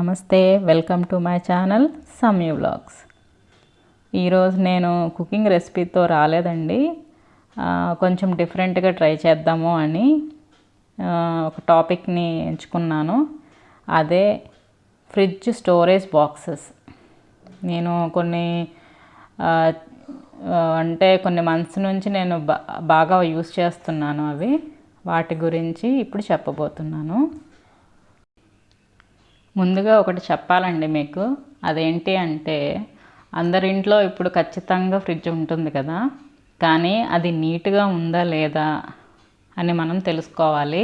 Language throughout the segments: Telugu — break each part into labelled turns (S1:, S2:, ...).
S1: నమస్తే, welcome to my channel Samyu vlogs. ఈరోజు నేను కుకింగ్ రెసిపీతో రాలేదండి. కొంచెం డిఫరెంట్గా ట్రై చేద్దాము అని ఒక టాపిక్ని ఎంచుకున్నాను. అదే ఫ్రిడ్జ్ స్టోరేజ్ బాక్సెస్. నేను కొన్ని మంత్స్ నుంచి నేను బాగా యూస్ చేస్తున్నాను. వాటి గురించి ఇప్పుడు చెప్పబోతున్నాను. ముందుగా ఒకటి చెప్పాలండి మీకు. అదేంటి అంటే, అందరింట్లో ఇప్పుడు ఖచ్చితంగా ఫ్రిడ్జ్ ఉంటుంది కదా, కానీ అది నీట్గా ఉందా లేదా అని మనం తెలుసుకోవాలి.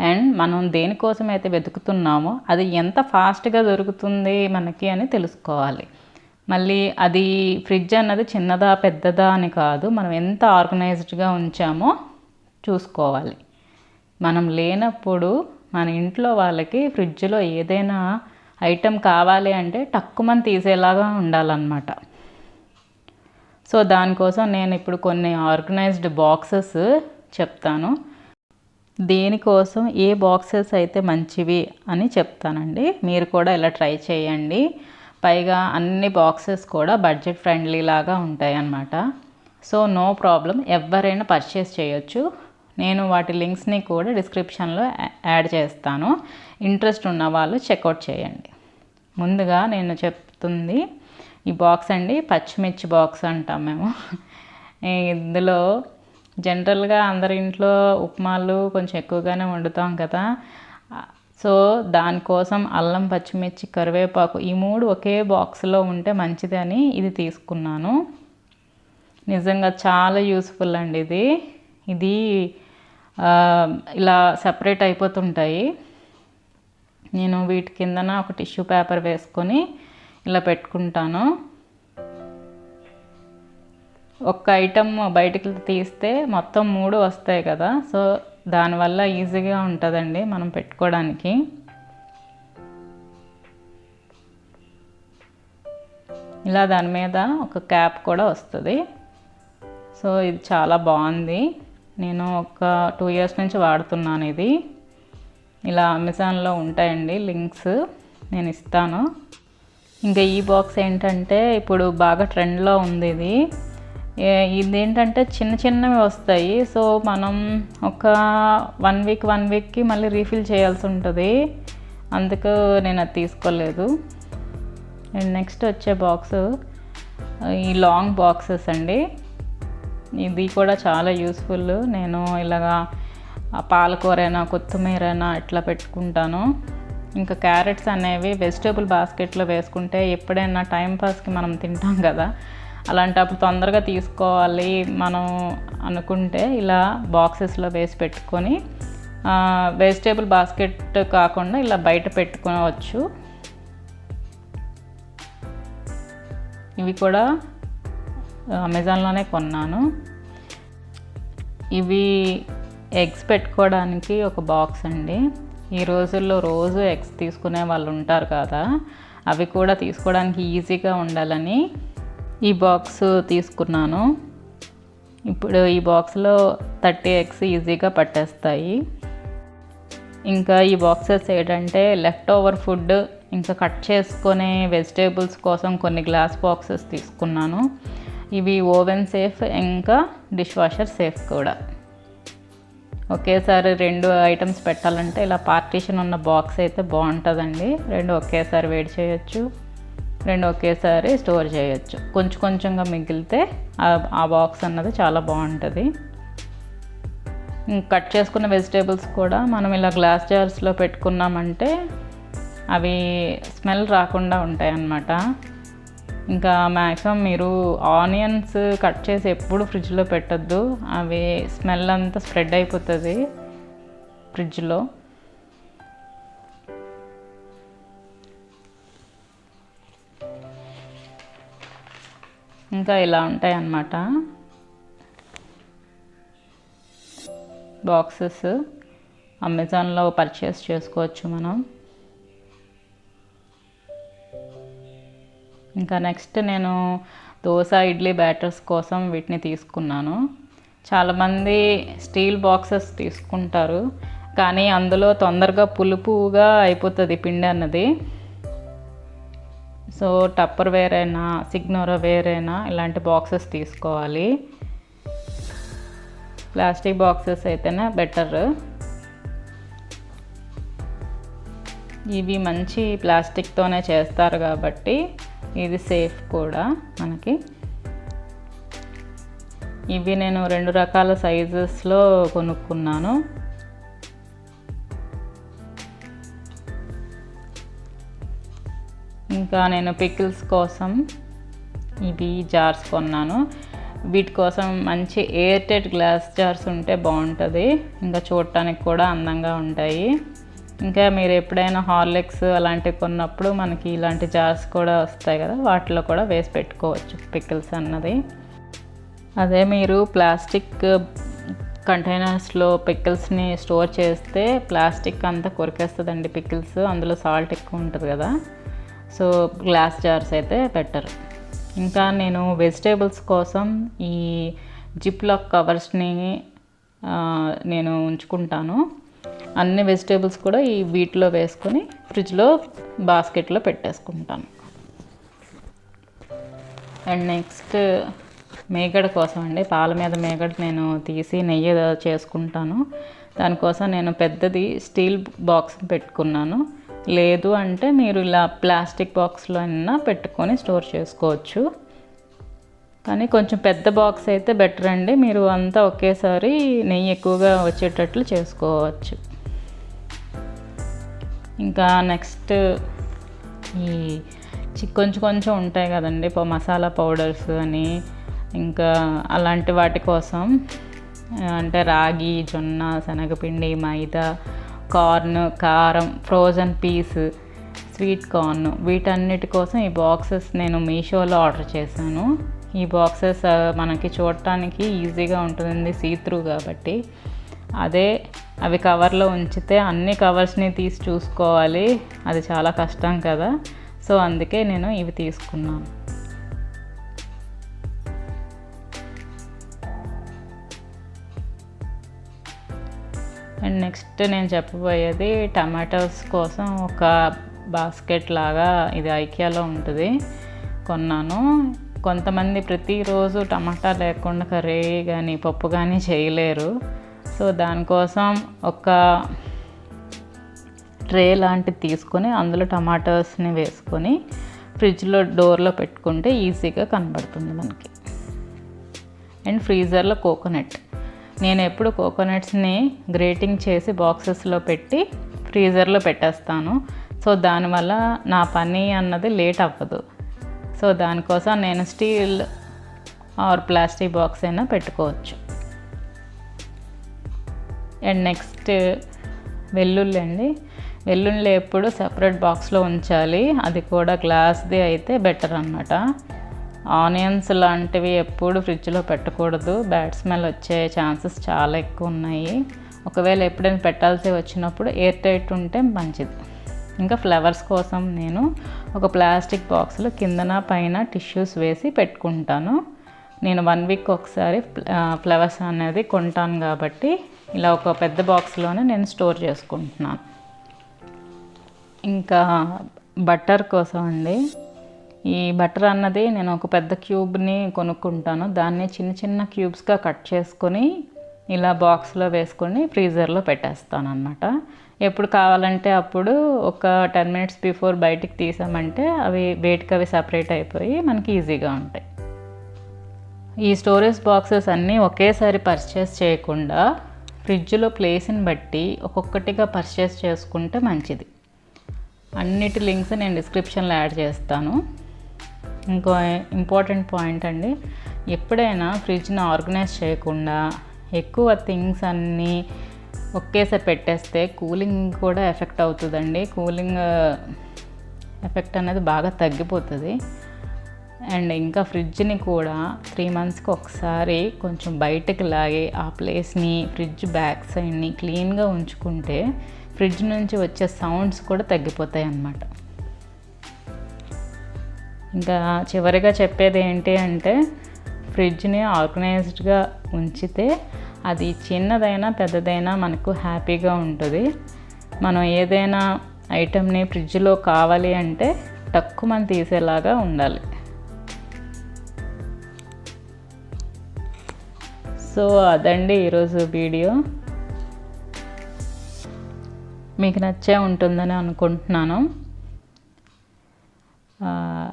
S1: అండ్ మనం దేనికోసం అయితే వెతుకుతున్నామో అది ఎంత ఫాస్ట్గా దొరుకుతుంది మనకి అని తెలుసుకోవాలి. మళ్ళీ అది ఫ్రిడ్జ్ అన్నది చిన్నదా పెద్దదా అని కాదు, మనం ఎంత ఆర్గనైజ్డ్గా ఉంచామో చూసుకోవాలి. మనం లేనప్పుడు మన ఇంట్లో వాళ్ళకి ఫ్రిడ్జ్లో ఏదైనా ఐటెం కావాలి అంటే టక్కుమని తీసేలాగా ఉండాలన్నమాట. సో దానికోసం నేను ఇప్పుడు కొన్ని ఆర్గనైజ్డ్ బాక్సెస్ చెప్తాను. దేనికోసం ఏ బాక్సెస్ అయితే మంచివి అని చెప్తానండి. మీరు కూడా ఇలా ట్రై చేయండి. పైగా అన్ని బాక్సెస్ కూడా బడ్జెట్ ఫ్రెండ్లీ లాగా ఉంటాయి అన్నమాట. సో నో ప్రాబ్లం, ఎవరైనా పర్చేస్ చేయొచ్చు. నేను వాటి లింక్స్ని కూడా డిస్క్రిప్షన్లో యాడ్ చేస్తాను. ఇంట్రెస్ట్ ఉన్న వాళ్ళు చెక్అవుట్ చేయండి. ముందుగా నేను చెప్తుంది ఈ బాక్స్ అండి, పచ్చిమిర్చి బాక్స్ అంటాం మేము. ఇందులో జనరల్గా అందరి ఇంట్లో ఉప్మాలు కొంచెం ఎక్కువగానే వండుతాం కదా. సో దానికోసం అల్లం, పచ్చిమిర్చి, కరివేపాకు ఈ 3 ఒకే బాక్స్లో ఉంటే మంచిదని ఇది తీసుకున్నాను. నిజంగా చాలా యూస్ఫుల్ అండి ఇది ఇలా సపరేట్ అయిపోతుంటాయి. నేను వీటి కిందన ఒక టిష్యూ పేపర్ వేసుకొని ఇలా పెట్టుకుంటాను. ఒక్క ఐటమ్ బయటికి తీస్తే మొత్తం 3 వస్తాయి కదా. సో దానివల్ల ఈజీగా ఉంటుందండి మనం పెట్టుకోవడానికి. ఇలా దాని మీద ఒక క్యాప్ కూడా వస్తుంది. సో ఇది చాలా బాగుంది. నేను ఒక 2 years నుంచి వాడుతున్నాను ఇది. ఇలా అమెజాన్లో ఉంటాయండి లింక్స్, నేను ఇస్తాను. ఇంకా ఈ బాక్స్ ఏంటంటే ఇప్పుడు బాగా ట్రెండ్లో ఉంది ఇదేంటంటే చిన్నవి వస్తాయి. సో మనం ఒక 1 వీక్కి మళ్ళీ రీఫిల్ చేయాల్సి ఉంటుంది. అందుకు నేను అది తీసుకోలేదు. అండ్ నెక్స్ట్ వచ్చే బాక్స్ ఈ లాంగ్ బాక్సెస్ అండి. ఇది కూడా చాలా యూస్ఫుల్. నేను ఇలాగా పాలకూరైనా కొత్తిమీరైనా ఇట్లా పెట్టుకుంటాను. ఇంకా క్యారెట్స్ అనేవి వెజిటేబుల్ బాస్కెట్లో వేసుకుంటే ఎప్పుడైనా టైంపాస్కి మనం తింటాం కదా, అలాంటప్పుడు తొందరగా తీసుకోవాలి మనం అనుకుంటే ఇలా బాక్సెస్లో వేసి పెట్టుకొని వెజిటేబుల్ బాస్కెట్ కాకుండా ఇలా బయట పెట్టుకోవచ్చు. ఇవి కూడా అమెజాన్లోనే కొన్నాను. ఇవి ఎగ్స్ పెట్టుకోవడానికి ఒక బాక్స్ అండి. ఈ రోజుల్లో రోజు ఎగ్స్ తీసుకునే వాళ్ళు ఉంటారు కదా, అవి కూడా తీసుకోవడానికి ఈజీగా ఉండాలని ఈ బాక్స్ తీసుకున్నాను. ఇప్పుడు ఈ బాక్స్లో 30 ఎగ్స్ ఈజీగా పట్టేస్తాయి. ఇంకా ఈ బాక్సెస్ ఏంటంటే లెఫ్ట్ ఓవర్ ఫుడ్, ఇంకా కట్ చేసుకునే వెజిటేబుల్స్ కోసం కొన్ని గ్లాస్ బాక్సెస్ తీసుకున్నాను. ఇవి ఓవెన్ సేఫ్, ఇంకా డిష్ వాషర్ సేఫ్ కూడా. ఒకేసారి 2 ఐటమ్స్ పెట్టాలంటే ఇలా పార్టీషన్ ఉన్న బాక్స్ అయితే బాగుంటుందండి. 2 ఒకేసారి వేడి చేయొచ్చు, 2 ఒకేసారి స్టోర్ చేయొచ్చు. కొంచెంగా మిగిలితే ఆ బాక్స్ అన్నది చాలా బాగుంటుంది. కట్ చేసుకున్న వెజిటేబుల్స్ కూడా మనం ఇలా గ్లాస్ జార్స్లో పెట్టుకున్నామంటే అవి స్మెల్ రాకుండా ఉంటాయి అన్నమాట. ఇంకా మ్యాక్సిమం మీరు ఆనియన్స్ కట్ చేసి ఎప్పుడు ఫ్రిడ్జ్లో పెట్టద్దు, అవి స్మెల్ అంతా స్ప్రెడ్ అయిపోతుంది ఫ్రిడ్జ్లో. ఇంకా ఇలా ఉంటాయి అన్నమాట బాక్సెస్. అమెజాన్లో పర్చేస్ చేసుకోవచ్చు మనం. ఇంకా నెక్స్ట్ నేను దోశ, ఇడ్లీ బ్యాటర్స్ కోసం వీటిని తీసుకున్నాను. చాలామంది స్టీల్ బాక్సెస్ తీసుకుంటారు, కానీ అందులో తొందరగా పులుపుగా అయిపోతుంది పిండి అన్నది. సో టప్పర్ వేర్ అయినా సిగ్నోరా వేర్ అయినా ఇలాంటి బాక్సెస్ తీసుకోవాలి. ప్లాస్టిక్ బాక్సెస్ అయితేనే బెటర్. ఇవి మంచి ప్లాస్టిక్తోనే చేస్తారు కాబట్టి ఇది సేఫ్ కూడా మనకి. ఇవి నేను 2 రకాల సైజెస్లో కొనుక్కున్నాను. ఇంకా నేను పికిల్స్ కోసం ఇవి జార్స్ కొన్నాను. వీటి కోసం మంచి ఎయిర్ టైట్ గ్లాస్ జార్స్ ఉంటే బాగుంటుంది, ఇంకా చూడటానికి కూడా అందంగా ఉంటాయి. ఇంకా మీరు ఎప్పుడైనా హార్లిక్స్ అలాంటివి కొన్నప్పుడు మనకి ఇలాంటి జార్స్ కూడా వస్తాయి కదా, వాటిలో కూడా వేసి పెట్టుకోవచ్చు పికిల్స్ అన్నది. అదే మీరు ప్లాస్టిక్ కంటైనర్స్లో పికిల్స్ని స్టోర్ చేస్తే ప్లాస్టిక్ అంతా కొరికేస్తుందండి పికిల్స్, అందులో సాల్ట్ ఎక్కువ ఉంటుంది కదా. సో గ్లాస్ జార్స్ అయితే బెటర్. ఇంకా నేను వెజిటేబుల్స్ కోసం ఈ జిప్ లాక్ కవర్స్ని నేను ఉంచుకుంటాను. అన్ని వెజిటేబుల్స్ కూడా ఈ వీటిలో వేసుకొని ఫ్రిడ్జ్లో బాస్కెట్లో పెట్టేసుకుంటాను. అండ్ నెక్స్ట్ మేగడ కోసం అండి, పాల మీద మేగడ నేను తీసి నెయ్యి చేసుకుంటాను. దానికోసం నేను పెద్దది స్టీల్ బాక్స్ పెట్టుకున్నాను. లేదు అంటే మీరు ఇలా ప్లాస్టిక్ బాక్స్లో అయినా పెట్టుకొని స్టోర్ చేసుకోవచ్చు, కానీ కొంచెం పెద్ద బాక్స్ అయితే బెటర్ అండి. మీరు అంతా ఒకేసారి నెయ్యి ఎక్కువగా వచ్చేటట్లు చేసుకోవచ్చు. ఇంకా నెక్స్ట్ ఈ కొంచెం కొంచెం ఉంటాయి కదండి మసాలా పౌడర్స్ అని, ఇంకా అలాంటి వాటి కోసం అంటే రాగి, జొన్న, శనగపిండి, మైదా, కార్న్, కారం, ఫ్రోజన్ పీస్, స్వీట్ కార్న్, వీటన్నిటి కోసం ఈ బాక్సెస్ నేను మీషోలో ఆర్డర్ చేశాను. ఈ బాక్సెస్ మనకి చూడటానికి ఈజీగా ఉంటుంది, సీత్రూ కాబట్టి. అదే అవి కవర్లో ఉంచితే అన్ని కవర్స్ని తీసి చూసుకోవాలి, అది చాలా కష్టం కదా. సో అందుకే నేను ఇవి తీసుకున్నాను. అండ్ నెక్స్ట్ నేను చెప్పబోయేది టమాటోస్ కోసం ఒక బాస్కెట్ లాగా, ఇది ఐకియాలో ఉంటుంది, కొన్నాను. కొంతమంది ప్రతిరోజు టమాటా లేకుండా కర్రీ కానీ పప్పు కానీ చేయలేరు. సో దానికోసం ఒక ట్రే లాంటిది తీసుకొని అందులో టమాటోస్ని వేసుకొని ఫ్రిడ్జ్లో డోర్లో పెట్టుకుంటే ఈజీగా కనబడుతుంది మనకి. అండ్ ఫ్రీజర్లో కోకోనట్, నేను ఎప్పుడు కోకోనట్స్ని గ్రేటింగ్ చేసి బాక్సెస్లో పెట్టి ఫ్రీజర్లో పెట్టేస్తాను. సో దానివల్ల నా పని అన్నది లేట్ అవ్వదు. సో దానికోసం నేను స్టీల్ ఆర్ ప్లాస్టిక్ బాక్స్ అయినా పెట్టుకోవచ్చు. అండ్ నెక్స్ట్ వెల్లుల్లి అండి, వెల్లుల్లి ఎప్పుడు సెపరేట్ బాక్స్లో ఉంచాలి, అది కూడా గ్లాస్ది అయితే బెటర్ అన్నమాట. ఆనియన్స్ లాంటివి ఎప్పుడు ఫ్రిడ్జ్లో పెట్టకూడదు, బ్యాడ్ స్మెల్ వచ్చే ఛాన్సెస్ చాలా ఎక్కువ ఉన్నాయి. ఒకవేళ ఎప్పుడైనా పెట్టాల్సి వచ్చినప్పుడు ఎయిర్ టైట్ ఉంటే మంచిది. ఇంకా ఫ్లవర్స్ కోసం నేను ఒక ప్లాస్టిక్ బాక్స్లో కిందన పైన టిష్యూస్ వేసి పెట్టుకుంటాను. నేను 1 వీక్ ఒకసారి ఫ్లవర్స్ అనేది కొంటాను కాబట్టి ఇలా ఒక పెద్ద బాక్స్లోనే నేను స్టోర్ చేసుకుంటున్నాను. ఇంకా బటర్ కోసం అండి, ఈ బటర్ అన్నది నేను ఒక పెద్ద క్యూబ్ని కొనుక్కుంటాను. దాన్ని చిన్న చిన్న క్యూబ్స్గా కట్ చేసుకొని ఇలా బాక్స్లో వేసుకొని ఫ్రీజర్లో పెట్టేస్తాను అన్నమాట. ఎప్పుడు కావాలంటే అప్పుడు ఒక 10 minutes బిఫోర్ బయటికి తీసామంటే అవి వేటికి అవి సపరేట్ అయిపోయి మనకి ఈజీగా ఉంటాయి. ఈ స్టోరేజ్ బాక్సెస్ అన్నీ ఒకేసారి పర్చేస్ చేయకుండా ఫ్రిడ్జ్లో ప్లేస్ని బట్టి ఒక్కొక్కటిగా పర్చేస్ చేసుకుంటే మంచిది. అన్నిటి లింక్స్ నేను డిస్క్రిప్షన్లో యాడ్ చేస్తాను. ఇంకో ఇంపార్టెంట్ పాయింట్ అండి, ఎప్పుడైనా ఫ్రిడ్జ్ని ఆర్గనైజ్ చేయకుండా ఎక్కువ థింగ్స్ అన్నీ ఒకేసారి పెట్టేస్తే కూలింగ్ కూడా ఎఫెక్ట్ అవుతుందండి. కూలింగ్ ఎఫెక్ట్ అనేది బాగా తగ్గిపోతుంది. అండ్ ఇంకా ఫ్రిడ్జ్ని కూడా 3 monthsకి ఒకసారి కొంచెం బయటకు లాగి ఆ ప్లేస్ని, ఫ్రిడ్జ్ బ్యాక్ సైడ్ని క్లీన్గా ఉంచుకుంటే ఫ్రిడ్జ్ నుంచి వచ్చే సౌండ్స్ కూడా తగ్గిపోతాయి అన్నమాట. ఇంకా చివరిగా చెప్పేది ఏంటి అంటే, ఫ్రిడ్జ్ని ఆర్గనైజ్డ్గా ఉంచితే అది చిన్నదైనా పెద్దదైనా మనకు హ్యాపీగా ఉంటుంది. మనం ఏదైనా ఐటెంని ఫ్రిడ్జ్లో కావాలి అంటే టక్కుమని తీసేలాగా ఉండాలి. సో అదండి ఈరోజు వీడియో. మీకు నచ్చే ఉంటుందని అనుకుంటున్నాను.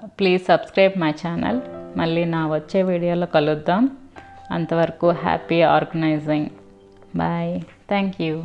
S1: Please subscribe my channel. మళ్ళీ నా వచ్చే వీడియోలో కలుద్దాం. అంతవరకు happy organising. Bye. Thank you.